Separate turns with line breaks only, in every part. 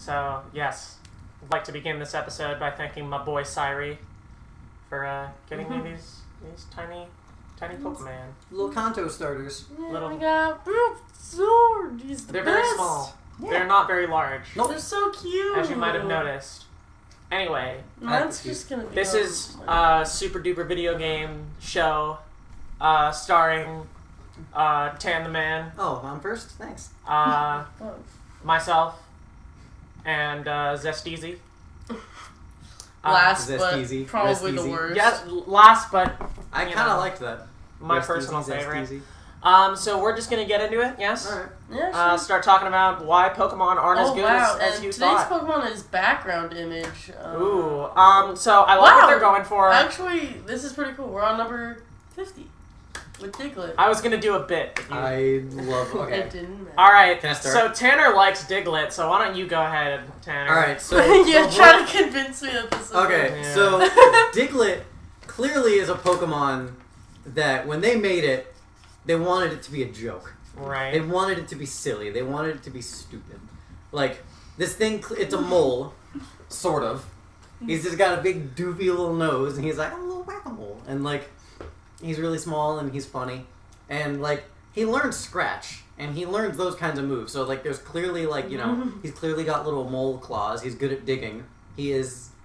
So, yes, I'd like to begin this episode by thanking my boy Syri for getting me these tiny Pokemon.
Little Kanto starters.
Yeah,
Little-
I got Sword. He's the
They're
best.
very small.
Yeah.
They're not very large,
Nope.
They're so cute.
as you might have noticed. Anyway,
That's just gonna be.
this
on
is
my-
a super duper video game show starring Tan the Man,
Oh, I'm first? Thanks.
Oh.
myself, and Zesteezy.
Last,
Rest
but
easy.
probably
Rest
the
easy.
worst.
Yes, last but
I
You
kind
know,
of liked that.
my
Rest
personal
easy, zest
favorite.
easy.
So we're just gonna get into it, yes?
Alright.
Yeah. Sure.
Start talking about why Pokemon aren't as
Oh
good
wow!
as
And
you
today's
thought.
Pokemon is background image.
Ooh, so I like what
Wow.
they're going for.
Actually, this is pretty cool. We're on number 50 with Diglett.
I was gonna do a bit. But you...
I love. Okay.
It didn't matter.
All right.
Can I start?
So Tanner likes Diglett, so why don't you go ahead, Tanner?
Alright, so.
yeah, try to convince me that this is
Okay,
Yeah.
so Diglett clearly is a Pokemon that when they made it, they wanted it to be a joke. They
Right.
wanted it to be silly. They wanted it to be stupid. Like, this thing, it's a mole, sort of. He's just got a big doofy little nose, and he's like, I'm a little whack-a-mole. And, like, he's really small, and he's funny. And, like, he learns Scratch, and he learns those kinds of moves. So, like, there's clearly, like, you know, he's clearly got little mole claws. He's good at digging. He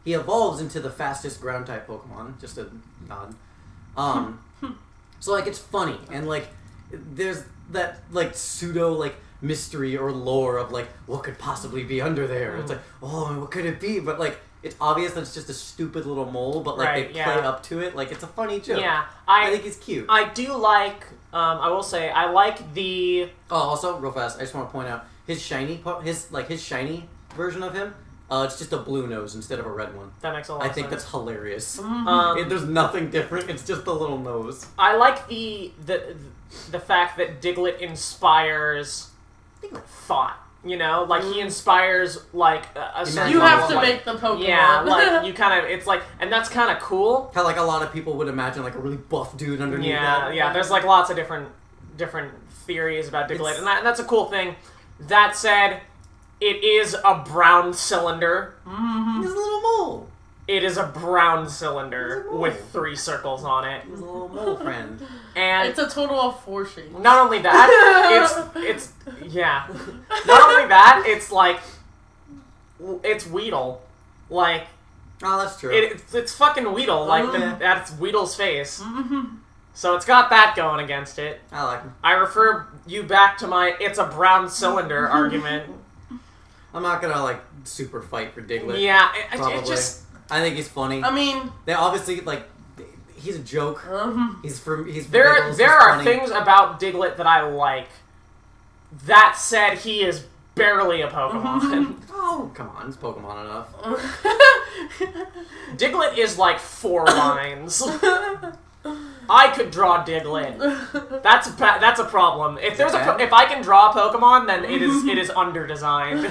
evolves into the fastest ground-type Pokemon. Just a nod. So, like, it's funny, and, like, there's that, like, pseudo, like, mystery or lore of, like, what could possibly be under there? It's like, oh, what could it be? But, like, it's obvious that it's just a stupid little mole, but, like,
Right,
they
yeah.
play up to it. Like, it's a funny joke.
Yeah.
I think he's cute.
I do like. I will say I like the.
Oh, also, real fast, I just want to point out, his shiny version of him, it's just a blue nose instead of a red one.
That makes a lot
I
of
think
sense.
that's hilarious. There's nothing different, it's just a little nose.
I like the fact that Diglett inspires thought. You know, like he inspires like a certain
You have
level
to
of,
make the Pokemon.
Yeah, like you kind of. It's like, and that's kind of cool.
How, like, a lot of people would imagine, like, a really buff dude underneath that.
Yeah. There's like lots of different theories about Diglett,
It's-
and that's a cool thing. That said, it is a brown cylinder.
He's a little mole.
It is a brown cylinder
It's a mole.
with 3 circles on it,
He's a little mole friend.
and
It's a total of 4 shapes.
not only that, it's yeah. Not only that, it's like it's Weedle, like
Oh, that's true.
it's fucking Weedle, like
Yeah.
that's Weedle's face. So it's got that going against it.
I like him.
I refer you back to my "it's a brown cylinder" argument.
I'm not gonna, like, super fight for Diglett.
Yeah,
Probably.
it just
I think he's funny.
I mean,
They obviously, like, he's a joke. He's for
there
giggles,
there
he's
are
funny.
things about Diglett that I like. That said, he is barely a Pokemon.
Oh, come on, it's Pokemon enough.
Diglett is like 4 lines. I could draw Diglett. That's a problem. If there's if I can draw a Pokemon, then it is under-designed.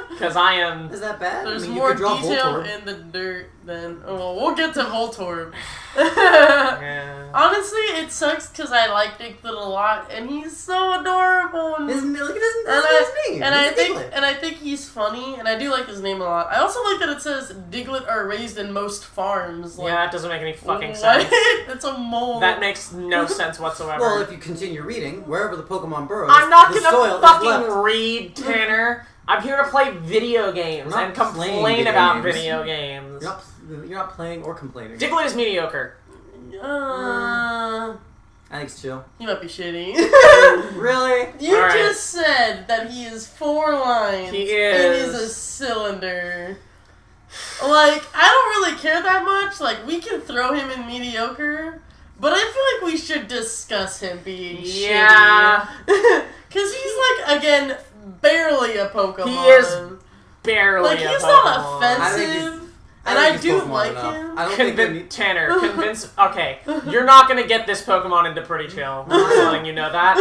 Because I am.
Is that bad?
there's
I mean, you
more
could draw
detail
Voltorb.
in the dirt than. Oh, well, we'll get to Voltorb.
Yeah.
Honestly, it sucks because I like Diglett a lot, and he's so adorable. And,
Isn't it? Look at his,
and
that's
I,
his name.
and I
It's
think
Diglett.
and I think he's funny, and I do like his name a lot. I also like that it says Diglett are raised in most farms. Like,
Yeah, it doesn't make any fucking
what?
sense.
It's a mole.
That makes no sense whatsoever.
Well, if you continue reading, wherever the Pokemon burrows,
I'm not
the
gonna
soil is
fucking
left.
read, Tanner. I'm here to play video games
You're not
and
playing
complain
video
about
games.
video games.
You're not playing or complaining.
Diglett is mediocre.
I think it's chill.
He might be shitty.
Really?
You
Alright.
just said that he is 4 lines.
He
And
is.
he's a cylinder. Like, I don't really care that much. Like, we can throw him in mediocre. But I feel like we should discuss him being
Yeah.
shitty. Because he's, like, again, barely a Pokemon.
He is barely
Like,
a
he's
Pokemon.
not
I think
offensive.
he's-
And
think
I
he's
do
Pokemon
like
enough.
him.
I don't think we need
Tanner, convince. Okay, you're not gonna get this Pokemon into Pretty Chill. I'm just letting you know that.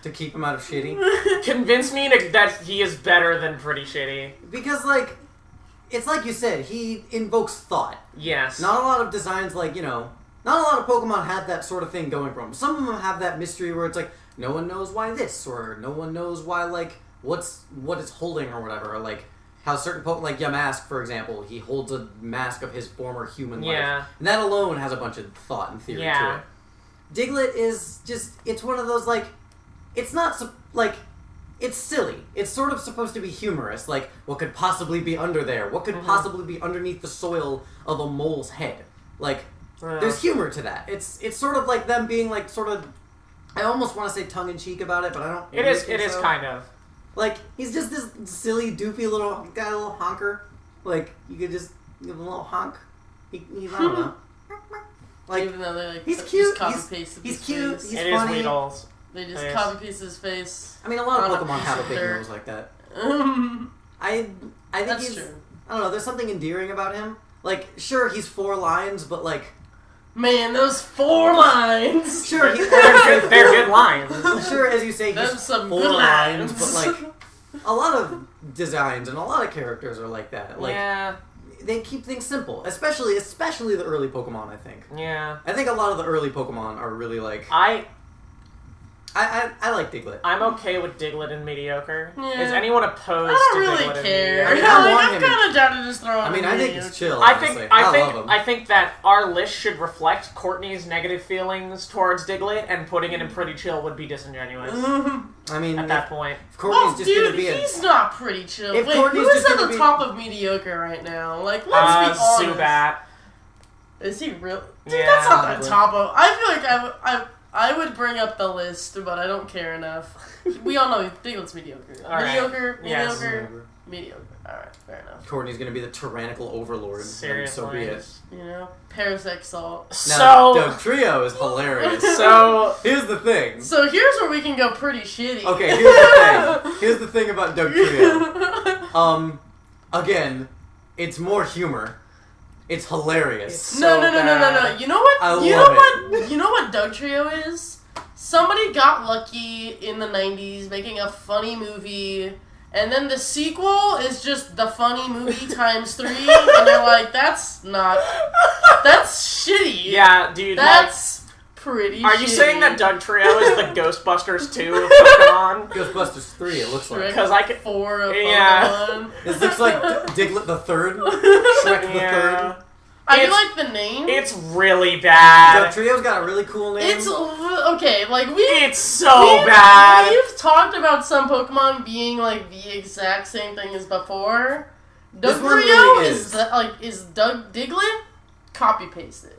to keep him out of shitty.
Convince me that he is better than Pretty Shitty.
Because, like, it's like you said, he invokes thought.
Yes.
Not a lot of designs, like, you know, not a lot of Pokemon have that sort of thing going for them. Some of them have that mystery where it's like, no one knows why this, or no one knows why, like, what it's holding or whatever. Or, like, how certain like Yamask, for example, he holds a mask of his former human life.
Yeah.
And that alone has a bunch of thought and theory to it. Diglett is just, it's one of those, like, it's not, like, it's silly. It's sort of supposed to be humorous. Like, what could possibly be under there? What could possibly be underneath the soil of a mole's head? Like, there's humor to that. It's sort of like them being, like, sort of, I almost want to say tongue-in-cheek about it, but I don't
It is kind of.
Like, he's just this silly, doofy little guy, a little honker. Like, you could just give him a little honk. He's, I don't know. Like,
even though they like
he's cute.
Copy-pasted
He's
his
cute.
face.
He's
It is
funny.
Weedle's.
They just
Face.
copy-paste his face.
I mean, a lot of
On a
Pokemon
piece
have a
of
big
dirt.
nose like that.
That's
I think he's...
true.
I don't know, there's something endearing about him. Like, sure, he's 4 lines, but, like...
Man, those 4 lines!
Sure,
They're good lines.
Sure, as you say,
Those
he's
some
4
good
lines,
lines.
but, like... A lot of designs and a lot of characters are like that. Like,
Yeah.
they keep things simple. Especially the early Pokemon, I think.
Yeah.
I think a lot of the early Pokemon are really, like...
I
I like Diglett.
I'm okay with Diglett and mediocre.
Yeah.
Is anyone opposed
I don't
to
really
Diglett
care.
and
I mean,
mediocre?
I want
I'm
him
kind of down to just throw him
I mean,
in
I think
mediocre.
it's chill.
I
honestly.
think
love him.
I think that our list should reflect Courtney's negative feelings towards Diglett, and putting it in pretty chill would be disingenuous
I mean,
at that point.
if Courtney's
Oh,
just
dude,
gonna be a...
he's not pretty chill.
If
Wait,
Courtney's
who is
just
at
gonna
the
be-
top of mediocre right now? Like, let's be honest.
Zubat.
Is he real? Dude,
Yeah,
that's not the
probably.
top of... I feel like I would bring up the list, but I don't care enough. We all know Diglett's mediocre.
All right.
Mediocre,
Yes.
mediocre, mediocre. Alright, fair enough.
Courtney's gonna be the tyrannical overlord, and
Seriously.
so be it.
You know? Parasect Salt.
Now,
So
Doug Trio is hilarious.
so
Here's the thing.
So here's where we can go pretty shitty.
Okay, here's the thing. Here's the thing about Doug Trio. Again, it's more humor. It's hilarious.
No.
bad.
You know what?
I
you
love
know what? You know what Doug Trio is? Somebody got lucky in the 90s making a funny movie, and then the sequel is just the funny movie times 3, and they're like, that's shitty.
yeah, dude.
That's pretty
Like, are you
shitty.
saying that Doug Trio is the Ghostbusters 2 of Pokemon?
Ghostbusters 3, it looks like.
Shrek
Because I could.
4 of
Yeah.
Pokemon?
This looks like Diglett the Third, Shrek the
Yeah.
Third.
I
It's-
like the name.
It's really
Doug
bad.
Trio's got a really cool name.
It's okay, like
It's so bad.
We've talked about some Pokemon being like the exact same thing as before.
This
Doug
one
Trio
really
is Doug Diglett copy pasted.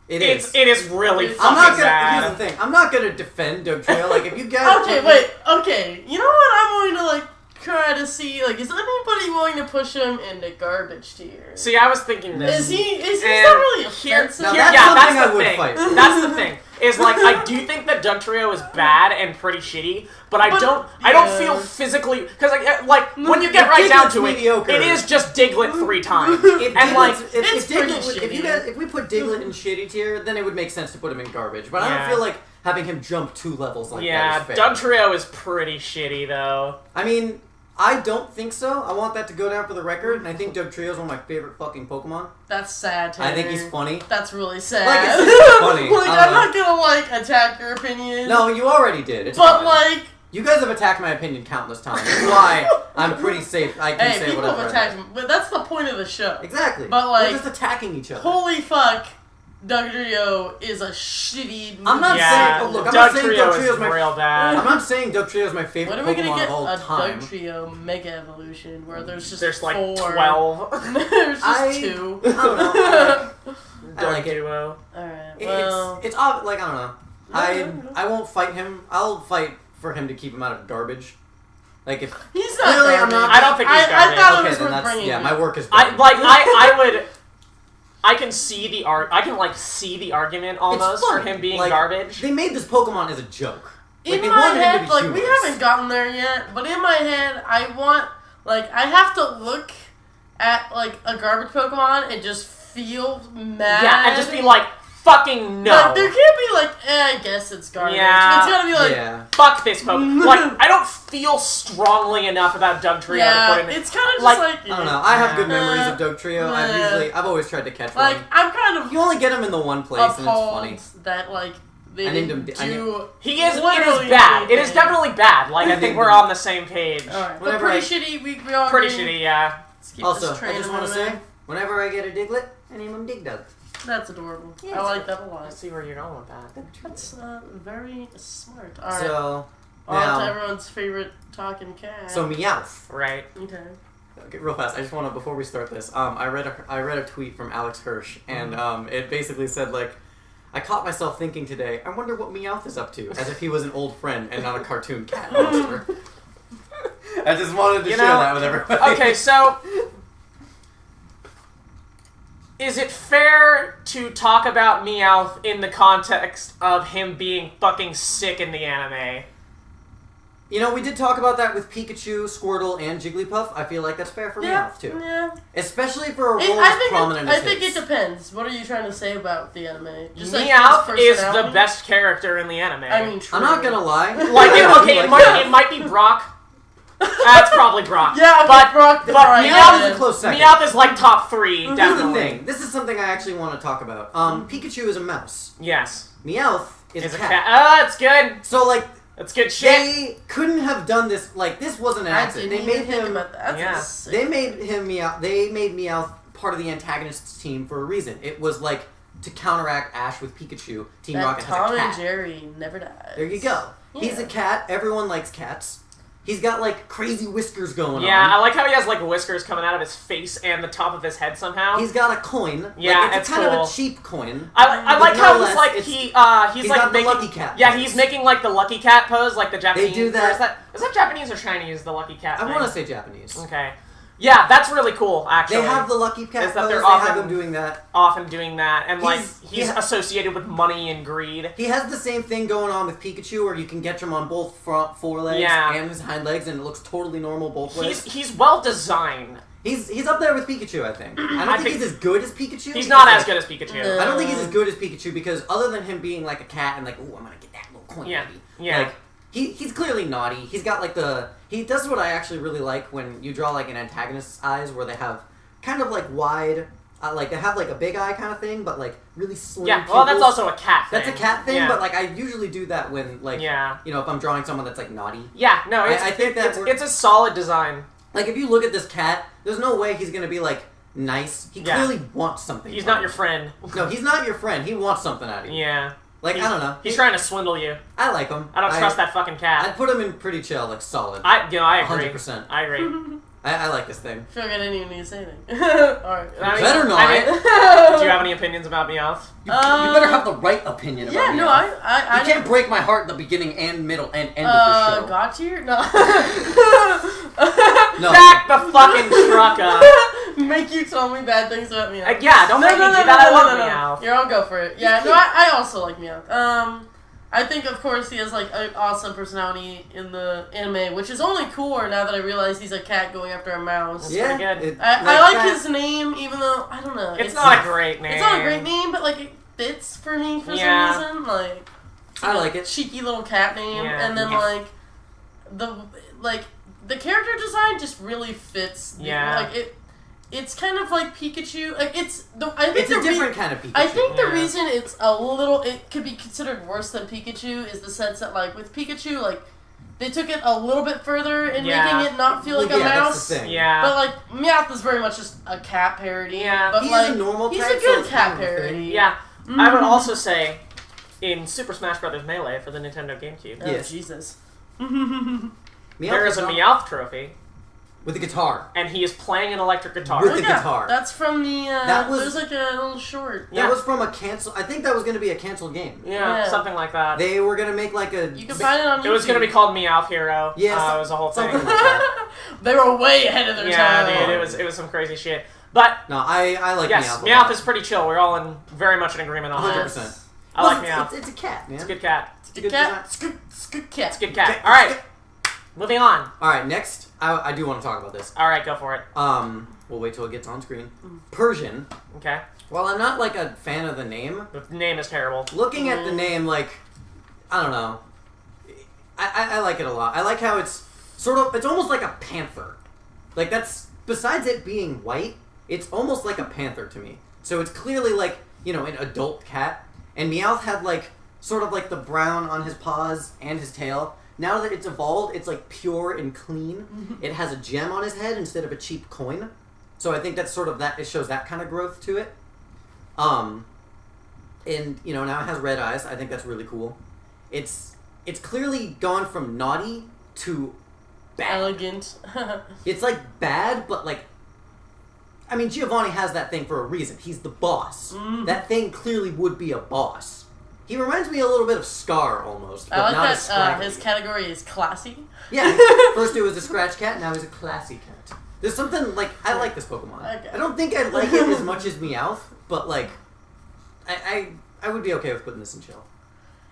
It is.
It is really
I'm
fucking
I'm not gonna.
bad.
Here's the thing. I'm not gonna defend Doug Trio. Like, if you guys.
Okay, wait. Okay, you know what? I'm going to like try to see. Like, is anybody willing to push him into garbage tier?
See, I was thinking this.
Is he not
And
really
here-
offensive?
Now
here-
that's
yeah,
something
that's
I
the
would
thing.
fight.
That's the thing. Is like I do think that Doug Trio is bad and pretty shitty, but I don't
yeah.
feel physically because like when you get
If
right down
Diglett's
to
mediocre.
it is just Diglett 3 times.
If
And, like,
it's pretty
if we put Diglett in shitty tier, then it would make sense to put him in garbage. But I
Yeah.
don't feel like having him jump 2 levels like
Yeah,
that is fair.
Doug Trio is pretty shitty though.
I mean, I don't think so. I want that to go down for the record, and I think Doug Trio is one of my favorite fucking Pokemon.
That's sad, Tanner.
I think he's funny.
That's really sad.
Like, it's just funny.
Like,
I
I'm
don't
not gonna like attack your opinion.
No, you already did. It's
but
fine.
like,
You guys have attacked my opinion countless times. That's why I'm pretty safe. I can
hey,
say
people
whatever.
have attacked me. But that's the point of the show.
Exactly.
But, like,
we're just attacking each other.
Holy fuck, Doug Trio is a shitty movie.
I'm not
Yeah,
saying- oh, look, I'm
Doug
not saying
Trio
Doug
is
Trio's my-
real bad.
I'm not saying Doug Trio is my favorite
When are we gonna
Pokemon
get
of all
a
time.
Doug Trio Mega Evolution where there's just
There's like
4?
12
There's just
I
2.
I don't know. I
Doug
like it.
Duo.
Alright, well.
It's like I don't know. I won't fight him. I'll fight for him to keep him out of garbage. Like if
He's not
Clearly, I'm
garbage.
not-
I don't think he's
I
garbage.
thought it
okay,
was
then
worth
that's
bringing
yeah.
him.
My work is
I
done.
like I would. I can see the I can like see the argument almost for
funny.
him being
Like,
garbage.
They made this Pokemon as a joke. Like,
In
they
my
wanted him to
head,
be
like, we
humorous.
haven't gotten there yet, but in my head, I want, like, I have to look at, like, a garbage Pokemon and just feel mad.
Yeah, and just be like, fucking no.
Like, there can't be, like, I guess it's garbage.
Yeah.
It's gotta be, like,
Yeah.
Fuck this Pokemon. Like, I don't feel strongly enough about Doug Trio to
yeah,
put him in.
it's kind of just,
like,
like,
I don't know. I have good
Yeah.
memories of Doug Trio. I've always tried to catch
like,
one.
I'm kind of
You only get him in the one place, and it's
appalled
funny.
that, like, they
I named him.
didn't
I named,
do.
He is. It
Literally
is bad. It is
anything.
definitely bad. Like I think we're on the same page.
Alright, but
Whenever
pretty shitty. We all
Pretty
agree.
shitty, yeah.
Let's keep
also,
this
I
train
just want to
moving.
say, whenever I get a Diglett, I name him Dig Dug.
That's adorable.
Yeah,
I like
it's
that a
I
lot.
see where you're going with that.
That's very smart. Alright.
So
On to
now,
everyone's favorite talking cat.
so Meowth.
Right.
Okay.
Okay, real fast. I just want to before we start this. I read a tweet from Alex Hirsch, and it basically said like, I caught myself thinking today. I wonder what Meowth is up to, as if he was an old friend and not a cartoon cat monster. I just wanted to
You
share
know,
that with everybody.
Okay, so is it fair to talk about Meowth in the context of him being fucking sick in the anime?
You know, we did talk about that with Pikachu, Squirtle, and Jigglypuff. I feel like that's fair for Meowth too,
Yeah.
especially for a role as prominent
I
as
think
his.
it depends. What are you trying to say about the anime? Just like his
Meowth is the
personality?
best character in the anime.
I mean, true.
I'm not gonna lie.
like it might be Brock. That's probably Brock.
Yeah, okay,
but
Brock.
but
alright,
Meowth
yeah.
is a close second.
Meowth is like top 3,
Here's the
definitely.
thing. This is something I actually want to talk about. Pikachu is a mouse.
Yes,
Meowth is
is
a
a
cat.
cat. Oh, that's good.
So like,
That's good shit.
they couldn't have done this. Like, this wasn't an
I
accident.
didn't
They
even
made
think
him.
about that.
Yeah.
That's sick.
They made him Meowth. They made Meowth part of the antagonist's team for a reason. It was like to counteract Ash with Pikachu. Team
that
Rocket
Tom
has a cat.
and Jerry never dies.
There you go. He's a
Yeah.
cat. Everyone likes cats. He's got like crazy whiskers going
Yeah,
on.
I like how he has like whiskers coming out of his face and the top of his head somehow.
He's got a coin.
Yeah,
like,
it's
kind of
cool.
a cheap coin.
I
But
like
no
how
less,
he's like
it's-
he's
he's
like
got the
making
lucky cat
yeah
pose.
he's making like the lucky cat pose like the Japanese.
do that.
Or is that Japanese or Chinese? The lucky cat.
I
thing?
want to say Japanese.
Okay. Yeah, that's really cool. Actually,
They have the lucky cat
Is that
pose.
they're
They have
often-
him doing that.
often doing that, and like he's
yeah.
associated with money and greed.
He has the same thing going on with Pikachu, where you can get him on both front forelegs
Yeah.
and his hind legs, and it looks totally normal both ways.
He's well designed.
He's up there with Pikachu, I think. I don't think he's as good as Pikachu.
He's not as
because,
good as Pikachu.
No.
I don't think he's as good as Pikachu because other than him being like a cat and like, oh, I'm gonna get that little coin,
Yeah.
baby.
Yeah.
Like, he's clearly naughty. He's got like he does what I actually really like when you draw like an antagonist's eyes, where they have kind of like wide, like they have like a big eye kind of thing, but like really slim.
Yeah. Well, that's
pupils.
also a cat thing.
That's a cat thing,
Yeah.
but like I usually do that when like
Yeah.
you know, if I'm drawing someone that's like naughty.
Yeah. No, it's,
I think that
it's a solid design.
Like if you look at this cat, there's no way he's gonna be like nice. He
Yeah.
clearly wants something.
He's
from
not
you.
your friend.
No, he's not your friend. He wants something out of you.
Yeah.
Like
He's-
I don't know.
He's trying to swindle you.
I like him.
I don't trust that fucking cat.
I'd put him in pretty chill, like solid.
I agree.
100%.
I agree.
I like this thing.
I feel like I didn't even need to say anything. Alright.
I mean-
Better not.
I mean, do you have any opinions about Meowth?
You better have the right opinion about
Yeah,
me.
no, I
You can't break my heart at the beginning and middle and end of the show.
God tier? No.
No.
Back the fucking truck up.
Make you tell me bad things about Meowth.
Yeah, don't make me do that. I love Meowth.
Here, I'll go for it. Yeah, no, I also like Meowth. I think, of course, he has, like, an awesome personality in the anime, which is only cooler now that I realize he's a cat going after a mouse.
pretty good.
I like his name, even though, I don't know.
It's not a great name.
It's not a great name, but, like, it fits for me for
Yeah.
some reason. Like,
I like it.
cheeky little cat name,
Yeah.
and then, the character design just really fits.
Yeah.
It's kind of like Pikachu. Like, I think
It's a different kind of Pikachu.
I think the
Yeah.
reason it could be considered worse than Pikachu is the sense that, like, with Pikachu, like, they took it a little bit further in
Yeah.
making it not feel like a
yeah,
mouse.
That's the thing.
Yeah.
But, like, Meowth is very much just a cat parody.
Yeah.
But,
He's
like,
a normal
he's
type,
a
so
good
it's
cat
kind of a thing.
parody.
Yeah. I would also say in Super Smash Bros. Melee for the Nintendo GameCube,
Oh,
Yes.
Jesus.
Meowth
there is a
not-
Meowth trophy,
with a guitar.
and he is playing an electric guitar.
With
Oh,
the
yeah,
guitar.
That's from the,
That was-
there's, like, a little short.
Yeah.
That was from a cancel. I think that was going to be a canceled game.
Yeah,
Yeah.
something like that.
They were going to make like a.
You can find it on YouTube.
It was going to be called Meowth Hero.
Yeah,
it was a whole thing.
something like that.
They were way ahead of their
Yeah,
time.
dude, it was some crazy shit. But
No, I like
yes,
Meowth. a
Meowth
lot.
is pretty chill. We're all in very much in agreement on
100%.
that.
Yes.
I like
Plus,
Meowth.
It's a cat, man.
It's a good cat.
Good
Good
cat.
design.
It's good cat.
It's a good cat. All right, moving on.
All right, next, I do want to talk about this.
All right, go for it.
We'll wait till it gets on screen. Persian.
Okay.
While I'm not like a fan of the name,
The name is terrible.
looking at the name, like, I don't know. I like it a lot. I like how it's it's almost like a panther. Like that's, besides it being white, it's almost like a panther to me. So it's clearly like, you know, an adult cat. And Meowth had like sort of like the brown on his paws and his tail. Now that it's evolved, it's like pure and clean. It has a gem on his head instead of a cheap coin. So I think that's sort of that. It shows that kind of growth to it. And you know, now it has red eyes. I think that's really cool. It's clearly gone from naughty to bad.
Elegant.
It's like bad, but like, I mean, Giovanni has that thing for a reason. He's the boss. That thing clearly would be a boss. He reminds me a little bit of Scar almost, but
I like
not as
that
scraggly.
his category is classy.
Yeah, first it was a scratch cat, now he's a classy cat. There's something like I like this Pokemon.
Okay.
I don't think I like it as much as Meowth, but like, I would be okay with putting this in chill.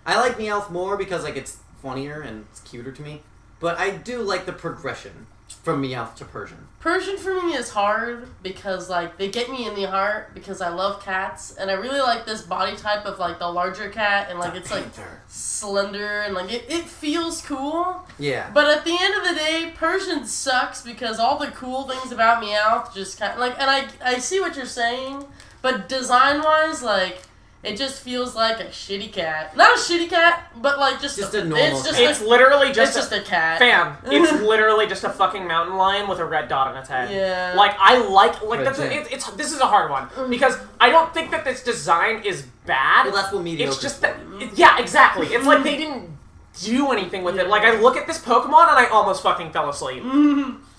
I like Meowth more because like it's funnier and it's cuter to me, but I do like the progression from Meowth to Persian.
Persian for me is hard because like they get me in the heart because I love cats and I really like this body type of like the larger cat and like it's like slender and like it feels cool.
Yeah.
But at the end of the day, Persian sucks because all the cool things about Meowth just kind of like, and I see what you're saying, but design wise, like it just feels like a shitty cat. Not a shitty cat, but like just
a normal cat.
It's literally just
a cat.
Fam, it's literally just a fucking mountain lion with a red dot on its head.
Yeah.
Like I like that's
Red
this is a hard one because I don't think that this design is bad.
Well, that's what mediocre.
It's just that yeah, exactly. It's like they didn't do anything with it. Like I look at this Pokemon and I almost fucking fell asleep.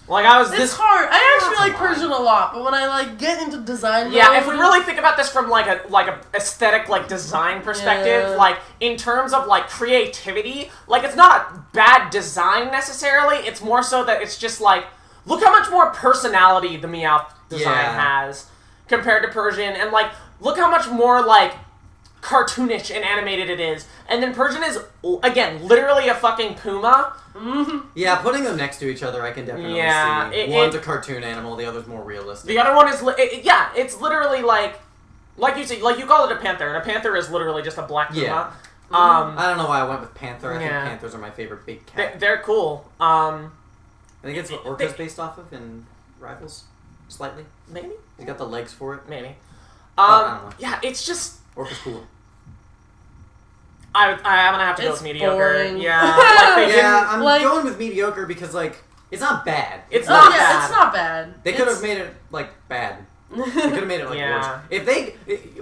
Like I was
It's hard. I actually like Persian a lot, but when I like get into design
yeah,
mode,
if we really think about this from like a aesthetic like design perspective,
Yeah.
like in terms of like creativity, like it's not bad design necessarily. It's more so that it's just like look how much more personality the Meowth design has compared to Persian, and like look how much more like cartoonish and animated it is. And then Persian is again literally a fucking puma.
Yeah, putting them next to each other, I can definitely see. One's a cartoon animal, the other's more realistic.
The other one is, it's literally like you say, like you call it a panther, and a panther is literally just a black puma.
Yeah. I don't know why I went with panther. I think panthers are my favorite big cat.
They're cool.
I think it's what Orca's based off of in Rivals, slightly.
Maybe.
He's got the legs for it.
Maybe.
I don't know.
Yeah, it's just.
Orca's cool.
I'm gonna have to go
It's
with mediocre.
boring.
Yeah. Like they
Yeah, I'm
like-
going with mediocre because like it's not bad.
It's
Oh
not
yeah,
bad.
it's not bad.
They could have made it like bad. They could have made it like
Yeah.
worse.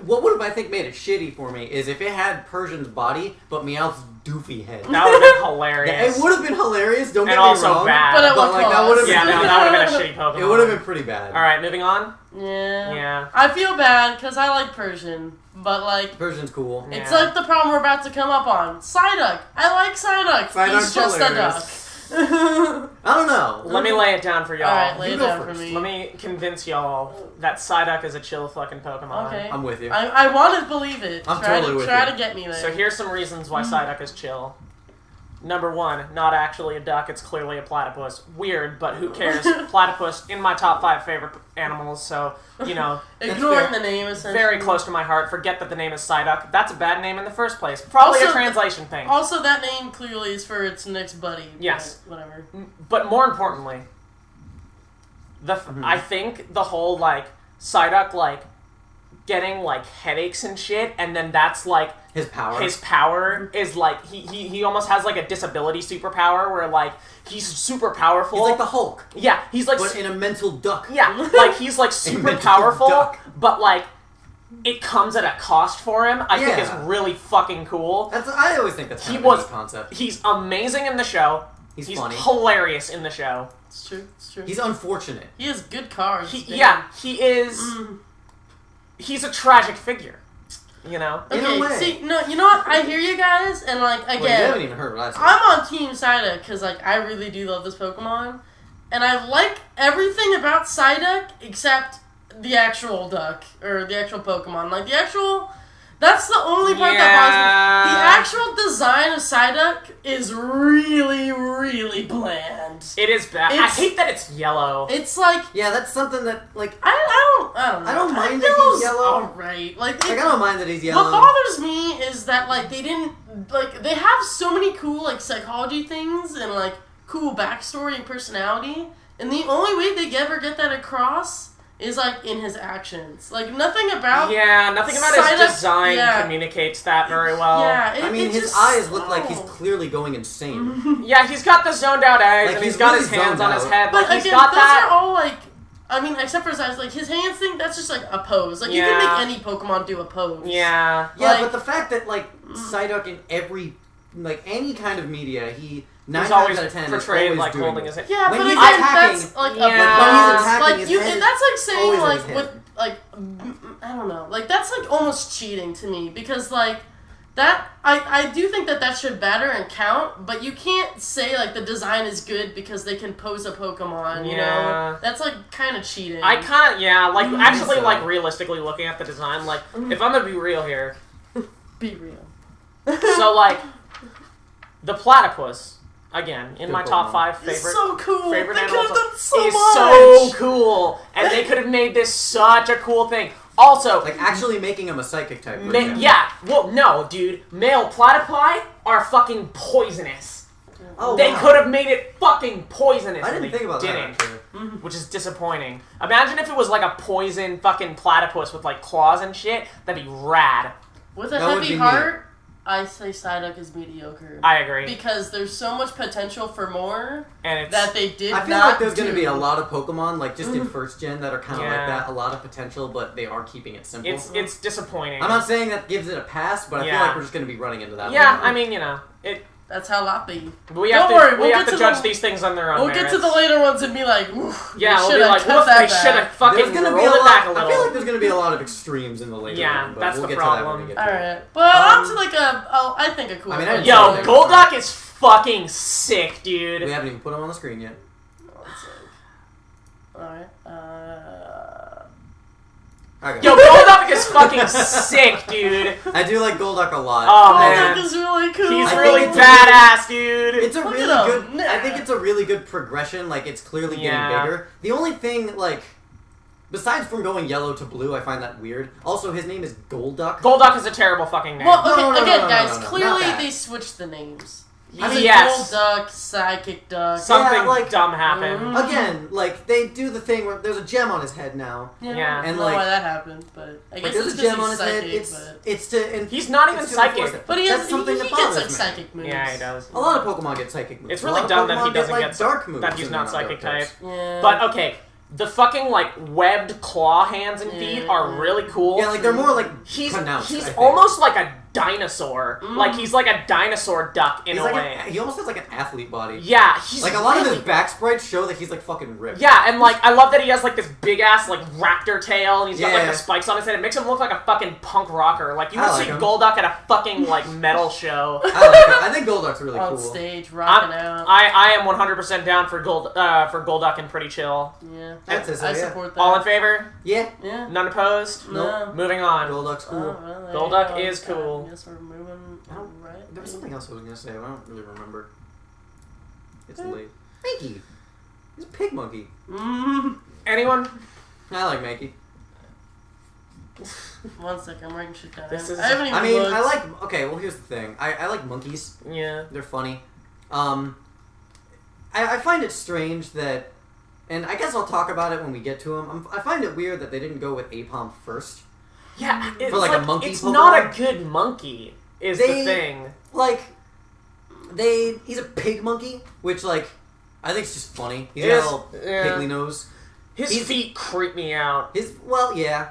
What would have I think made it shitty for me is if it had Persian's body but Meowth's doofy head.
That would have been hilarious.
It would have been hilarious. Don't get
And
me
also
wrong.
bad.
But at what
like that
cost?
would have
Yeah,
been.
no, that would have been a shitty Pokemon.
It would have been pretty bad.
All right, moving on.
Yeah.
Yeah.
I feel bad because I like Persian, but like
Persian's cool.
Yeah.
it's like the problem we're about to come up on. Psyduck. I like Psyduck.
Psyduck's
He's just
hilarious.
a duck.
I don't know.
Let me lay it down for y'all.
Alright, lay
You
it
go
down
first.
for me.
Let me convince y'all that Psyduck is a chill fucking Pokemon.
Okay.
I'm with you.
I want to believe it.
I'm
try
totally with
try
you.
to get me there.
So here's some reasons why Psyduck is chill. Number one, not actually a duck, it's clearly a platypus. Weird, but who cares? Platypus in my top 5 favorite animals, so, you know,
Ignoring
fair.
the name, essentially.
very close to my heart. Forget that the name is Psyduck. That's a bad name in the first place. Probably a
Also-
translation thing.
Also, that name clearly is for its next buddy. but
Yes.
Whatever.
But more importantly, I think the whole, like, Psyduck, like, getting, like, headaches and shit, and then that's, like,
His power.
his power is, like, he almost has, like, a disability superpower where, like, he's super powerful.
He's like the Hulk,
Yeah, he's, like...
but in a mental duck.
Yeah, like, he's, like, super
mental
powerful,
duck.
but, like, it comes at a cost for him. I think
Yeah.
is really fucking cool.
I always think that's kind
He
of a
was...
neat concept.
He's amazing in the show.
He's
He's
funny.
hilarious in the show.
It's true. It's true.
He's unfortunate.
He has good cars. damn.
He is... He's a tragic figure, you know?
In a
Okay,
way.
see, no, you know what? I hear you guys, and like
Well, you
again,
haven't even heard what I said.
I'm on Team Psyduck because like I really do love this Pokemon, and I like everything about Psyduck except the actual duck or the actual Pokemon. Like the actual, that's the only part that bothers me. The actual design of Psyduck is really, really bland.
It is bad. I
It's-
hate that it's yellow.
It's like
Yeah, that's something that like
I don't know.
I don't mind
It
that he's
feels
yellow.
Alright, like
I don't mind that he's yellow.
what bothers me is that like they didn't like they have so many cool like psychology things and like cool backstory and personality, and the only way they ever get that across is like in his actions. Like nothing about
nothing about his design communicates that very well.
Yeah,
I mean, his eyes look like he's clearly going insane.
Yeah, he's got the zoned out eyes,
Like,
and
he's
he's got
really
his hands
zoned
on his
out.
head.
But
Like, he's
again,
got
those
that.
are all like, I mean, except for his eyes, like his hands thing, that's just like a pose. Like you can make any Pokemon do a pose.
Yeah.
Yeah,
Like-
but the fact that like Psyduck in every any kind of media,
He's
9
always
times out of 10
portrayed
is always
like
doing
holding
it.
his head.
Yeah,
When
but
he's
again,
attacking-
that's like
Yeah.
a
When
he's attacking,
like
his
you.
head
That's like
always
saying
in
like
his head.
with like I don't know, like that's like almost cheating to me because like that I do think that should matter and count, but you can't say like the design is good because they can pose a Pokemon. You know, that's like kind of cheating.
I kind of like actually
So-
like realistically looking at the design, like if I'm gonna be real here,
be real.
so like the platypus again in
Good
my top
Pokemon.
5
It's
favorite
so cool.
favorite
They could
animals
have done so
is
much.
so cool, and they could have made this such a cool thing. Also,
Like actually making him a psychic type. for
ma-
example.
yeah, well, no, dude, male platypi are fucking poisonous.
Oh,
They
wow.
could have made it fucking poisonous.
I
and
didn't
they
think about that.
didn't,
Actually.
which is disappointing. Imagine if it was like a poison fucking platypus with like claws and shit. That'd be rad.
With a
That would
heavy
be
heart, I say Psyduck is mediocre.
I agree.
Because there's so much potential for more
And it's
that they did
I feel
not
like there's going to
do.
be a lot of Pokemon, like just in first gen, that are kind of
Yeah.
like that. A lot of potential, but they are keeping it simple.
it's disappointing.
I'm not saying that gives it a pass, but I feel
Yeah.
like we're just going to be running into that.
Yeah,
one.
I mean, you know, it.
That's how that be.
We have
Don't
to
worry,
we
we'll
have
get
to
to
judge
the-
these things on their own
We'll
merits.
get to the later ones and be like, oof,
Yeah, we'll be
shoulda
like,
cut
woof,
that
they should have
back.
fucking
there's going to be a
rolled it back a
lot.
little.
I feel like there's going to be a lot of extremes in the later
Yeah,
one, but
that's
we'll
the
get to that when
problem.
we get to it.
Alright. But on to like I think a cool
I mean,
one.
I
Yo,
Yeah.
Golduck is fucking sick, dude.
We haven't even put him on the screen yet.
Alright.
Okay.
Yo, Golduck is fucking sick, dude.
I do like Golduck a lot.
Oh,
Golduck
man.
is really cool.
He's
I
really
think it's
badass, dude.
It's a
Look
really
at
good.
him.
I think it's a really good progression. Like it's clearly getting
Yeah.
bigger. The only thing, like, besides from going yellow to blue, I find that weird. Also, his name is Golduck.
Golduck is a terrible fucking name.
Well, okay,
No,
again,
no,
guys,
not
clearly
that.
they switched the names.
I
He's
mean,
a
yes.
Golduck, Psychic Duck.
Something
Yeah, like-
dumb happened.
Mm.
Again, like they do the thing where there's a gem on his head now.
Yeah.
I
And,
don't know
like-
why that happened, but I
Like
guess
there's
it's
a
because
gem on
he's
his head.
psychic,
It's to. And
He's not even
it's to enforce
psychic.
it.
but he
That's
has
something
he
that
gets
bothers
like
me.
psychic moves.
Yeah, he does.
A lot of Pokemon get psychic moves.
It's
A
really
lot of
dumb that he
Pokemon
doesn't
like
get
dark moves.
that he's
and
not
they're
psychic
dark
type.
types.
Yeah.
But okay, the fucking like webbed claw hands and feet
Yeah.
are really cool.
Yeah, like they're more like
he's
pronounced. I
he's
think.
almost like a dinosaur.
Mm.
Like he's like a dinosaur duck in
He's
a
like
way.
he almost has like an athlete body.
Yeah, he's
Like a lot of
really-
his back sprites show that he's like fucking ripped.
Yeah, and like I love that he has like this big ass like raptor tail, and he's got like
Yeah.
the spikes on his head. It makes him look like a fucking punk rocker. Like you
I
would
like
see
him.
Golduck at a fucking like metal show.
I like him. I think Golduck's really
on
cool.
stage, rocking out.
I am 100% down for Golduck and Pretty Chill.
Yeah,
I'd say so,
I
yeah.
support that.
All in favor?
Yeah,
Yeah.
None opposed?
No.
Moving on.
Golduck's cool.
Oh, well, there you
Golduck
go.
is cool.
I guess we're moving
I don't-
right.
There was something else I was gonna say, but I don't really remember. It's late. Mankey! He's a pig monkey.
Mm.
Anyone?
I like Mankey.
One second, I'm writing shit down.
This is-
I haven't even
I mean,
looked.
I like... Okay, well, here's the thing. I like monkeys.
Yeah.
They're funny. I find it strange that... And I guess I'll talk about it when we get to them. I find it weird that they didn't go with Aipom first.
Yeah, it's
like a monkey
it's
Pokemon?
not a good monkey, is the
They-
thing.
Like, he's a pig monkey, which, like, I think it's just funny. He's
It
got
is,
a little
yeah.
piggly nose.
His
He's-
feet creep me out.
Well, yeah.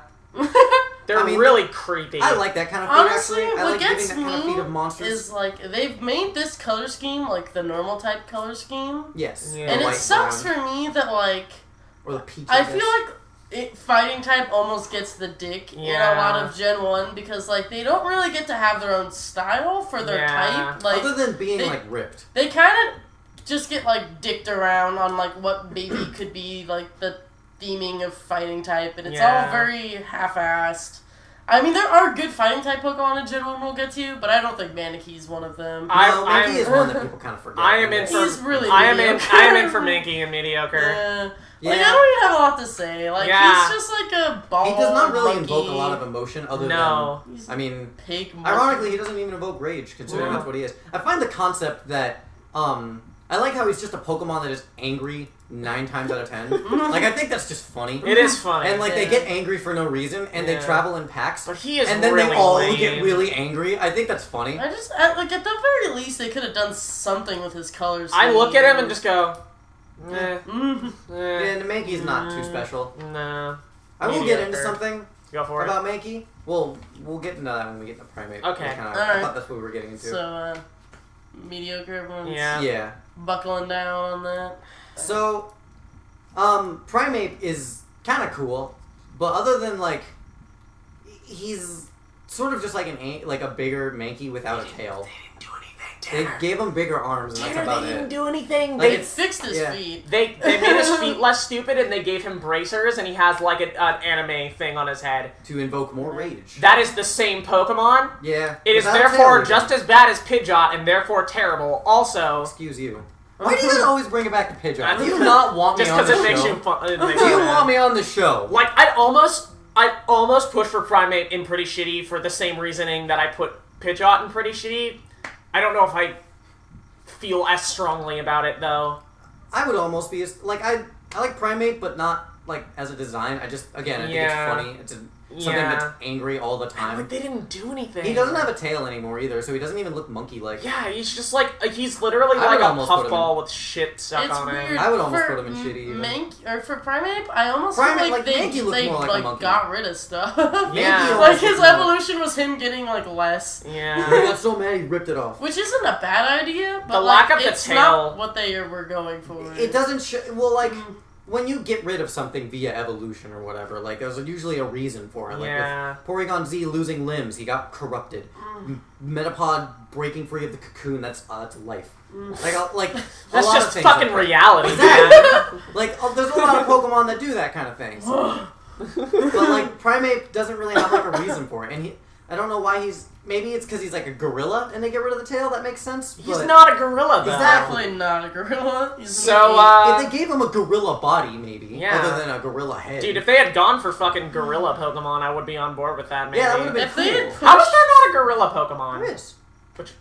They're
I mean,
really creepy.
I like that kind of feet,
Honestly,
actually. I
what
like
gets
giving that kind of
me
feet of monsters.
is like they've made this color scheme like the normal type color scheme,
Yes.
Yeah.
the
and it
white,
sucks
brown,
for me that like
or the peach.
I
guess.
feel like fighting type almost gets the dick in a
Yeah.
lot of Gen 1 because like they don't really get to have their own style for their
Yeah.
type. Like
other than being
they-
like ripped.
they kind of just get like dicked around on like what maybe could be like the theming of fighting type, and it's
Yeah.
all very half-assed. I mean, there are good fighting type Pokemon in Gen 1 we'll get to, but I don't think Mankey's one of them.
No,
I'm-
Mankey is one that people kind of forget.
I am in for
He's really
I am
mediocre.
in for Mankey and mediocre.
Yeah.
Yeah.
Like, I don't even have a lot to say. Like,
Yeah.
he's just like a ball
He does not really
monkey.
invoke a lot of emotion other
No.
He's
than... I mean,
pig monkey.
ironically, he doesn't even invoke rage, considering
Yeah.
that's what he is. I find the concept that, I like how he's just a Pokemon that is angry 9 times out of 10. Like, I think that's just funny.
It is funny.
And, like, they get angry for no reason, and they travel in packs.
But he is
and then
really
they all
lame.
get really angry. I think that's funny.
I just, like, at the very least, they could have done something with his colors.
I look at him and just go, eh.
Yeah, Mankey's not too special.
No.
I will get into something
Go for
about Mankey. Well, we'll get into that when we get into Primate.
Okay.
I thought that's what we were getting into.
So, mediocre, everyone's
Yeah.
buckling down on that.
So, Primate is kind of cool, but other than, like, he's sort of just like a bigger Mankey without a tail. They gave him bigger arms, and that's about
they didn't
it.
do anything.
Like,
They fixed his feet.
They made his feet less stupid, and they gave him bracers, and he has like an anime thing on his head.
To invoke more rage.
That is the same Pokemon.
Yeah.
It is
without a
therefore
tail,
just as bad as Pidgeot, and therefore terrible. Also,
Excuse you. Why do you always bring it back to Pidgeot? Do you not want me
just
on
because
the
it makes
show?
you fun.
Do you want me on the show?
Like I almost push for Primate in Pretty Shitty for the same reasoning that I put Pidgeot in Pretty Shitty. I don't know if I feel as strongly about it though.
I would almost be like I like Primate, but not like as a design. I think it's funny. It's something that's angry all the time.
Like they didn't do anything.
He doesn't have a tail anymore either, so he doesn't even look monkey-like.
Yeah, he's just like he's literally like a puffball with shit stuck
It's
on
weird.
him.
I would almost put him in shitty. Even.
For Primeape, I almost
Primate,
feel
like,
like
Mankey looked
they
more like a monkey.
got rid of stuff.
Yeah.
Like his evolution was him getting like less.
He
Yeah.
got so mad he ripped it off.
Which isn't a bad idea, but
The
like,
lack of the
it's
tail-
not what they were going for.
It doesn't well, like, when you get rid of something via evolution or whatever, like, there's usually a reason for it. Like,
Yeah.
with Porygon Z losing limbs, he got corrupted. Metapod breaking free of the cocoon, that's life. Like
That's
a lot
just
of things
fucking
like that.
reality, man.
Exactly. Like, there's a lot of Pokemon that do that kind of thing. But, like, Primate doesn't really have, like, a reason for it. And I don't know why maybe it's because he's, like, a gorilla and they get rid of the tail, that makes sense.
He's
but
not a gorilla, though.
Exactly.
Definitely not a gorilla. He's
So,
if they gave him a gorilla body, maybe,
Yeah.
other than a gorilla head.
dude, if they had gone for fucking gorilla Pokemon, I would be on board with that, maybe.
Yeah, that would have been
If they had
cool.
How is there not a gorilla Pokemon?
There is.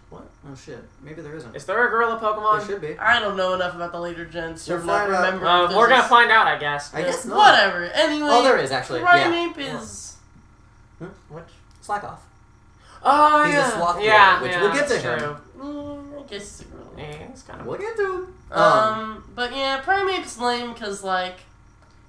What?
Oh, shit. Maybe there isn't.
Is there a gorilla Pokemon?
There should be.
I don't know enough about the later gens to
We'll
not
find out.
remember. if
We're
there's
gonna find out, I guess.
I guess not.
Whatever. Anyway.
Oh, there is, actually.
Primeape
Yeah.
is.
Which?
Slack off.
Oh,
He's a
yeah.
sloth gorilla,
yeah,
which
yeah,
we'll get to
that's
him.
true.
I guess it's a gorilla.
Yeah, it's kind of...
We'll get to him.
But yeah, Primeape's lame because like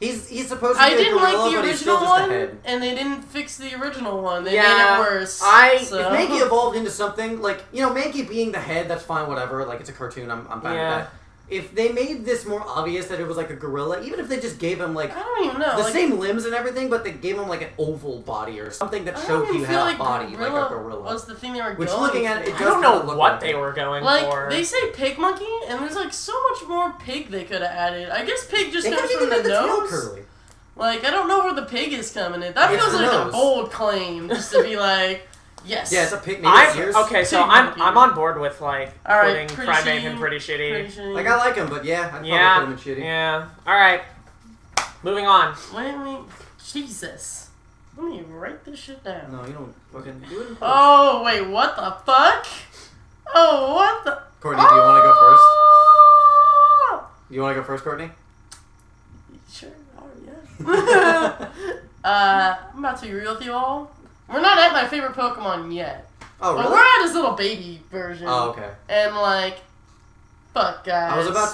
He's supposed to be
I
a
didn't
gorilla,
like the
but he's still
original
just a
one,
head.
and they didn't fix the original one. They
Yeah,
made it worse.
If Mankey evolved into something, like, Mankey being the head, that's fine, whatever. Like, it's a cartoon, I'm fine with that. If they made this more obvious that it was like a gorilla, even if they just gave him, like,
I don't even know.
the
like,
same limbs and everything, but they gave him, like, an oval body or something that
I
showed
don't even
he
feel
had
like
a body, like a gorilla.
was the thing they were
Which,
going
looking at it,
for.
it
I
does
don't
kinda
know
look
what
like
they
it.
were going
Like,
for.
they say pig monkey, and there's like so much more pig they could have added. I guess pig just
They
comes
could've
from
even
the
made the tail
nose.
curly.
Like, I don't know where the pig is coming in. That
It's
feels
the
like a
nose.
bold claim, just to be like, yes.
Yeah, it's a pig. Maybe it's ears.
Okay, so
Pig
I'm
monkey.
on board with like
Alright,
putting
pretty
Primeape
shitty,
in pretty shitty.
Pretty shitty.
Like, I like him, but yeah, I'd probably
Yeah,
put him in shitty.
yeah. All right, moving on.
Wait, Jesus. Let me write this shit down.
No, you don't fucking do it.
Oh, wait, what the fuck? Oh, what the...
Courtney, do you want to go first?
Oh!
You want to go first, Courtney?
Sure, yeah. I'm about to be real with you all. We're not at my favorite Pokemon yet.
Oh,
But
really?
we're at his little baby version.
Oh, okay.
And, like, fuck, guys.
I was about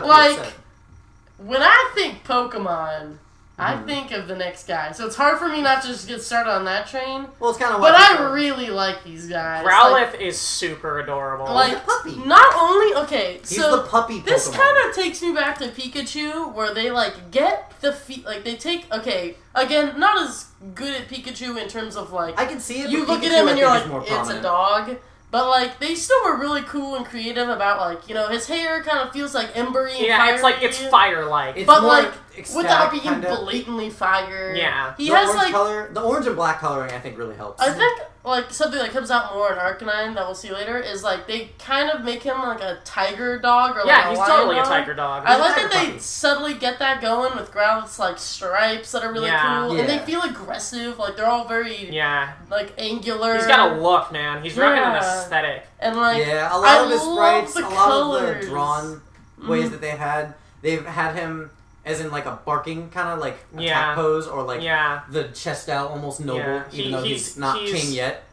to
Like,
be upset.
when I think Pokemon, I
Mhm.
think of the next guy. So it's hard for me not to just get started on that train.
Well, it's kind of.
But I really like these guys.
Growlithe is super adorable.
Like,
He's a puppy.
not only... Okay,
He's
so...
the puppy Pokemon.
This kind of takes me back to Pikachu, where they, like, get the like, they take... Okay, again, not as good at Pikachu in terms of, like...
I can see it.
You
but
look at
Pikachu,
him
I
and you're
think,
like,
is more
it's a
prominent.
dog. But, like, they still were really cool and creative about, like, his hair kind of feels like embery and
yeah,
fiery.
it's like it's fire-like.
It's
But,
more,
like, without being
kinda.
blatantly fire.
Yeah.
He
The
has
orange
like
color, the orange and black coloring, I think really helps.
I think like something that comes out more in Arcanine that we'll see later is like they kind of make him like a tiger dog or like
Yeah,
a
he's
lion
totally
dog.
a tiger dog.
I like
Tiger
that they
puppy.
subtly get that going with Growlithe's like stripes that are really
Yeah.
cool, and they
Yeah.
feel aggressive. Like they're all very
Yeah.
like angular.
He's got a look, man. He's rocking an
Yeah.
aesthetic.
and like
yeah, a
I
lot of his
love
sprites,
the
a lot
colors.
of the drawn ways that they've had him as in like a barking kind of like attack
Yeah.
pose or like
Yeah.
the chest out, almost noble,
Yeah.
even though he's not
he's-
king yet.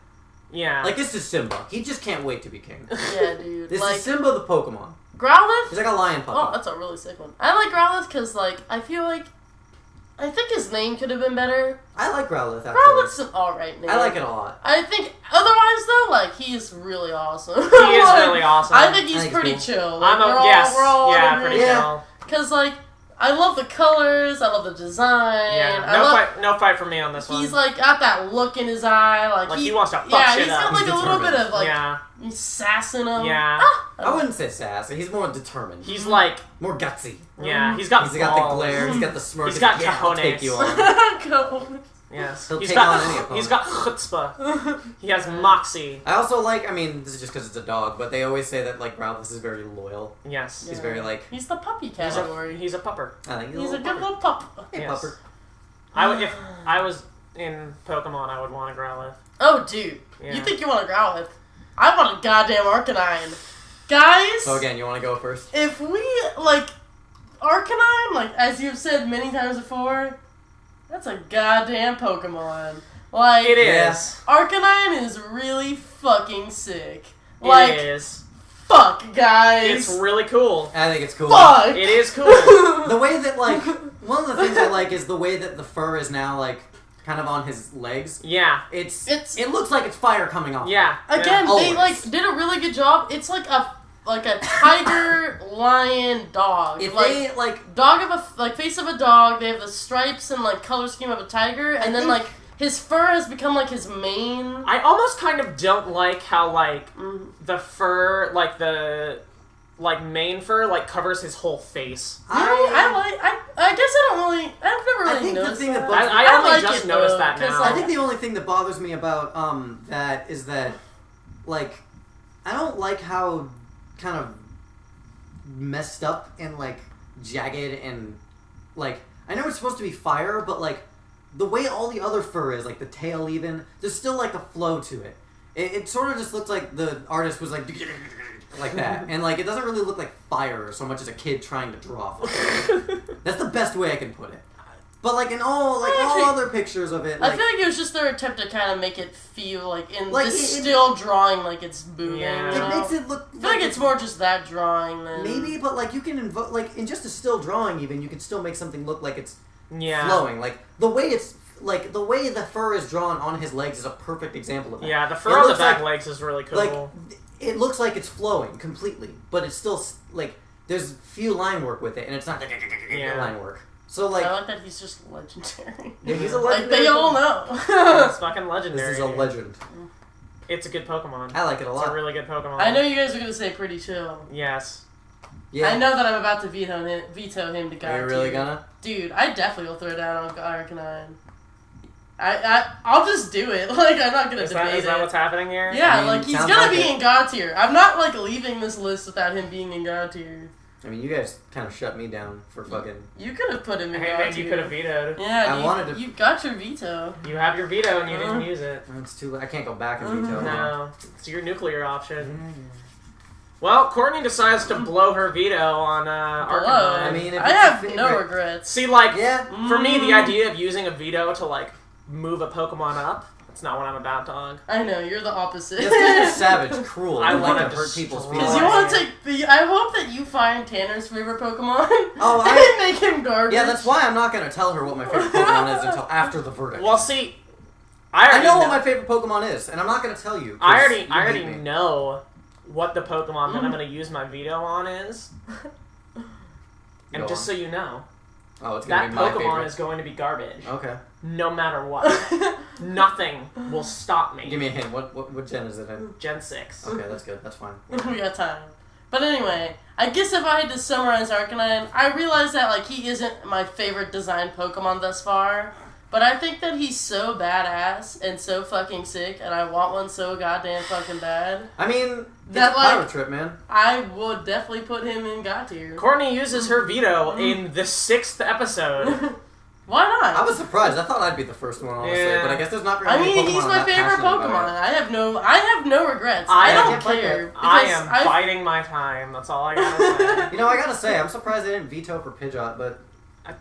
Yeah.
Like, this is Simba. He just can't wait to be king.
Yeah, dude.
This
like
is Simba the Pokemon.
Growlithe.
He's like a lion
Oh,
puppy.
that's a really sick one. I like Growlithe because like I feel like I think his name could have been better.
I like Growlithe, actually.
Growlithe's an alright name.
I like it a lot.
I think otherwise though, like he's really awesome.
He is
Like,
really awesome.
I think he's
I think
pretty
he's
chill. Like,
I'm a
we're all,
yes.
we're all
Yeah, pretty
Yeah.
chill.
Because like I love the colors, I love the design.
Yeah.
I
No
love,
fight. No fight for me on this one.
He's like got that look in his eye, like
he wants to fuck
yeah,
shit
he's
up.
got like
He's
a little bit
determined.
of like
Yeah.
sass in him.
Yeah.
Ah!
I wouldn't say sassy. He's more determined.
He's like.
more gutsy.
Yeah. He's got.
He's got the
balls.
glare. He's got the smirk.
He's got
yeah, I'll take
cojones.
you on.
Go.
Yes.
He'll
He's
take
got.
on any opponent.
He's got chutzpah. He has moxie.
I also like, I mean, this is just because it's a dog, but they always say that, like, Growlithe is very loyal.
Yes.
He's very, like,
He's the puppy
He's
category.
a pupper.
I think
He's a good
pupper.
little pup.
Hey,
Yes.
pupper.
I would, if I was in Pokemon, I would want a Growlithe.
Oh, dude.
Yeah.
You think you want a Growlithe? I want a goddamn Arcanine. Guys,
So, again, you want to go first?
if we, like, Arcanine, like, as you've said many times before, that's a goddamn Pokemon. Like,
It
Yeah.
is.
Arcanine is really fucking sick. Like,
It is.
fuck, guys.
It's really cool.
I think it's cool.
fuck.
It is cool.
The way that, like, one of the things I like is the way that the fur is now, like, kind of on his legs.
Yeah.
It looks like it's fire coming off.
Yeah.
Again,
Yeah.
they, like, did a really good job. It's like a tiger, lion, dog.
If
like,
they, like,
dog of a like face of a dog. They have the stripes and like color scheme of a tiger, and then
think-
like his fur has become like his mane.
I almost kind of don't like how like
Mm.
the fur, like the main fur, like covers his whole face.
I guess I don't really. I've never
I
really
think the
noticed
thing that
that.
bugs-
I only
like
just
it,
noticed
though,
that
'cause,
now.
like,
I think the only thing that bothers me about that is that, like, I don't like how kind of messed up and like jagged and like I know it's supposed to be fire, but like the way all the other fur is, like the tail even, there's still like a flow to it. It sort of just looks like the artist was like that, and like it doesn't really look like fire so much as a kid trying to draw. That's the best way I can put it. But like in all
Actually,
all other pictures of it,
I
like,
feel like it was just their attempt to kind of make it feel like in
Like,
this
it-
still drawing like it's moving.
Yeah.
You
it
know?
makes it look.
I feel like it's more just that drawing than
maybe, but like you can invoke like in just a still drawing, even you can still make something look like it's
Yeah.
flowing. Like the way the fur is drawn on his legs is a perfect example of that.
Yeah, the
It
fur on the
looks
back
like-
legs is really cool.
Like it looks like it's flowing completely, but it's still like there's few line work with it, and it's not
Yeah.
line work. So like,
I like that he's just legendary.
yeah, he's a
Like
legendary.
they all know.
It's fucking legendary.
This is a legend.
It's a good Pokemon.
I like it a
It's a
lot.
really good Pokemon.
I know you guys are gonna say pretty chill.
Yes.
Yeah.
I know that I'm about to veto him to God
Are you really
tier.
gonna?
Dude, I definitely will throw down on Arcanine. I'll just do it. Like I'm not gonna
Is
debate
that
it.
what's happening here?
Yeah,
I mean,
like he's
sounds
gonna
like
be
it.
in God tier. I'm not like leaving this list without him being in God tier.
I mean, you guys kind of shut me down for fucking.
You could have put him in
Hey,
God
man,
tier.
you could have vetoed.
Yeah,
I
you,
wanted to-
You got your veto.
You have your veto and you didn't use it.
It's too. I can't go back and veto.
No, it's your nuclear option. Well, Courtney decides to blow her veto on
Hello.
Arcanine.
I mean, if
I
it's
have
your
no
favorite-
regrets.
See, like,
Yeah.
for me, the idea of using a veto to, like, move a Pokemon up, that's not what I'm about, dog.
I know you're the opposite.
This is just savage, cruel.
I
I like
wanna
to hurt people's
destroy-
Because
feelings.
you want to take the. I hope that you find Tanner's favorite Pokemon.
Oh,
and make him garbage.
Yeah, that's why I'm not gonna tell her what my favorite Pokemon is until after the verdict.
Well, see,
I know what my favorite Pokemon is, and I'm not gonna tell you. 'cause
I
you
already
hate me.
know what the Pokemon that I'm going to use my veto on is. And
Go
just
on.
so you know,
Oh, it's gonna
that
be my
Pokemon
favorite.
is going to be garbage.
Okay.
No matter what. Nothing will stop me.
Give me a hint. What gen is it in?
Gen 6.
Okay, that's good. That's fine.
we got time. But anyway, I guess if I had to summarize Arcanine, I realize that like he isn't my favorite designed Pokemon thus far. But I think that he's so badass and so fucking sick, and I want one so goddamn fucking bad.
I mean,
That,
it's a power
like-
trip, man.
I would definitely put him in God tier.
Courtney uses her veto in the 6th episode.
Why not?
I was surprised. I thought I'd be the first one, honestly.
Yeah.
But I guess there's not very
I
many
mean,
Pokemon
he's
I'm
my
that
favorite
passionate
Pokemon.
about.
I have no regrets.
I
I don't
can't fight
care.
that.
I
because
am biding my time. That's all I gotta say.
You know, I gotta say, I'm surprised they didn't veto for Pidgeot, but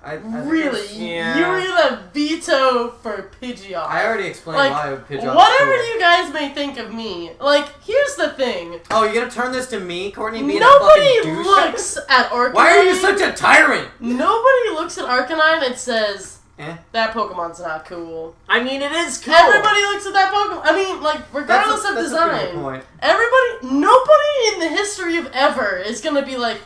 I think
Really?
it's-
Yeah.
You're gonna veto for Pidgeot?
I already explained
Like,
why Pidgeot.
whatever
is cool.
you guys may think of me, like, here's the thing.
Oh, you're gonna turn this to me, Courtney, being
Nobody
a fucking douche?
looks at Arcanine.
Why are you such a tyrant?
Nobody looks at Arcanine and says,
Eh?
that Pokemon's not cool.
I mean, it is cool.
Everybody looks at that Pokemon. I mean, like, regardless of
that's a pretty good
design,
point.
nobody in the history of ever is gonna be like,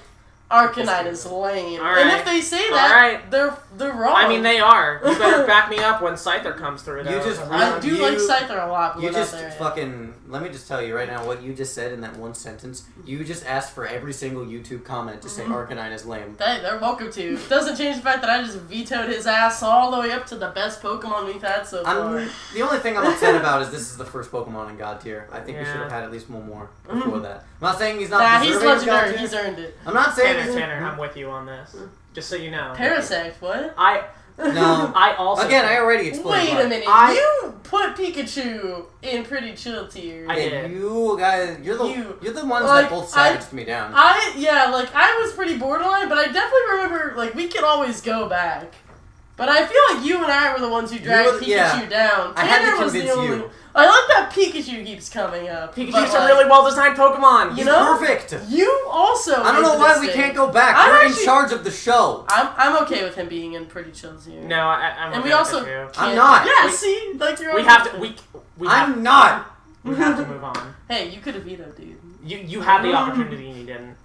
Arcanine is lame.
All
And
right.
if they say
All
that,
right.
they're wrong.
I mean, they are. You better back me up when Scyther comes through, though.
You just
I do
You-
like Scyther a lot, but
You
we're not
just
there yet.
fucking. Let me just tell you right now what you just said in that one sentence. You just asked for every single YouTube comment to say Arcanine is lame.
Hey, they're welcome to. Doesn't change the fact that I just vetoed his ass all the way up to the best Pokemon we've had so far.
The only thing I'm upset about is this is the first Pokemon in God tier. I think we
Yeah.
should have had at least one more before that. I'm not saying he's not
Nah, he's
deserving of God
legendary.
tier.
He's earned it.
I'm not saying he's
Tanner, I'm with you on this. Just so you know.
Parasect, what?
No.
I also.
Again, I already explained.
Wait
why.
a minute.
I-
You put Pikachu in pretty chill tier.
I
Hey,
did.
you guys, you're
You-
the ones
like,
that both savaged me down.
I was pretty borderline, but I definitely remember, like, we could always go back. But I feel like you and I were the ones who dragged
were-
Pikachu
yeah.
down.
I had to
Tanner was the
convince
only.
you.
I like that Pikachu keeps coming up.
Pikachu's
but,
a
like,
really well-designed Pokemon.
You
He's
know?
perfect.
You also.
I don't
made
know
the
why we
mistake.
can't go back.
I'm
We're
actually-
in charge of the show.
I'm okay with him being in pretty chill tier.
No, I'm
And
okay
we also
with it, too.
can't-
I'm not.
Yeah,
We-
see, like you're.
We
okay
have
with
to.
it.
We have,
I'm not.
we have to move on.
Hey, you could have vetoed, dude.
You had the opportunity and you didn't.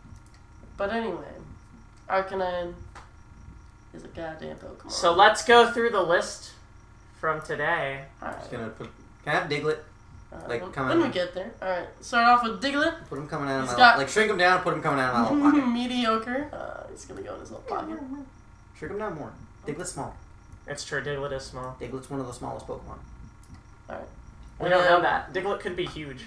But anyway, Arcanine is a goddamn Pokemon.
So let's go through the list from today.
Alright.
Just gonna put. Can I have Diglett? like,
when,
come
when
on.
we get there. Alright, start off with Diglett.
Put him coming out of
He's
my
got-
like shrink him down. Put him coming out of my little pocket.
Mediocre. He's gonna go in his little pocket.
Shrink him down more. Diglett's small.
It's true, Diglett is small.
Diglett's one of the smallest Pokemon.
Alright.
We don't know that. Diglett could be huge.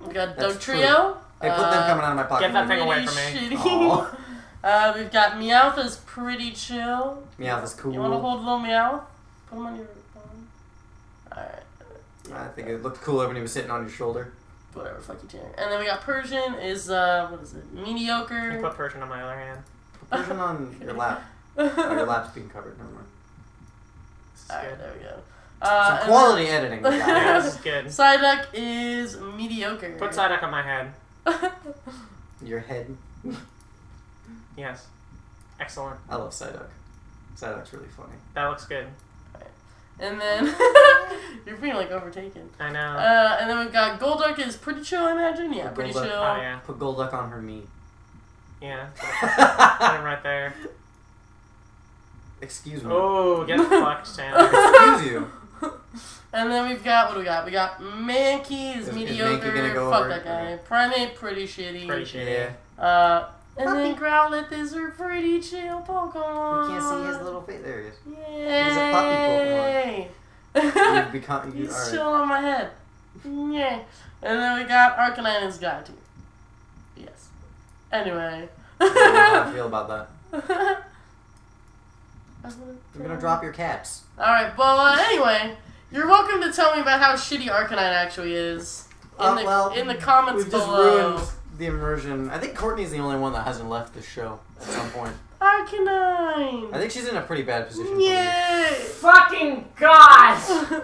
We got
That's
Dugtrio.
Hey, put them coming out of my pocket.
Get that thing away
Pretty
from me.
shitty.
Aw.
We've got Meowth's pretty chill.
Meowth is cool.
You wanna hold little Meowth? Put him on your phone. Alright.
I think it looked cooler when he was sitting on your shoulder.
Whatever, fuck you, Tanner. And then we got Persian is, what is it? Mediocre.
You put Persian on my other hand.
Put Persian on your lap. Oh, your lap's being covered. Never mind.
This is
Alright,
good.
there we go.
Some
and
quality editing. we got.
Yeah, this is good.
then Psyduck is mediocre.
Put Psyduck on my head.
Your head.
Yes. Excellent.
I love Psyduck. Psyduck's really funny.
That looks good.
And then you're being like overtaken.
I know.
And then we've got Golduck is pretty chill, I imagine. Yeah,
Put
pretty
Golduck-
chill.
Oh, yeah.
Put Golduck on her knee.
Yeah. Put him right there.
Excuse me.
Oh, get fucked, Tanner.
Excuse you.
And then we've got, what do we got? We got Mankey is
Is
mediocre.
Mankey gonna go
Fuck
over?
that guy.
Okay.
Primate, pretty shitty.
Pretty shitty.
Yeah.
And then Growlithe is a pretty chill Pokemon.
You can't see his little face. There he is.
Yay.
He's a puppy Pokemon. You've become.
He's
Alright.
chill on my head. Yay. And then we got Arcanine is God tier. Yes. Anyway.
I don't know how I feel about that. You're gonna drop your cats.
Alright, well, anyway, you're welcome to tell me about how shitty Arcanine actually is. In the comments
We've just
below.
ruined the immersion. I think Courtney's the only one that hasn't left the show at some point.
Arcanine!
I think she's in a pretty bad position. to leave.
Yay!
Fucking God!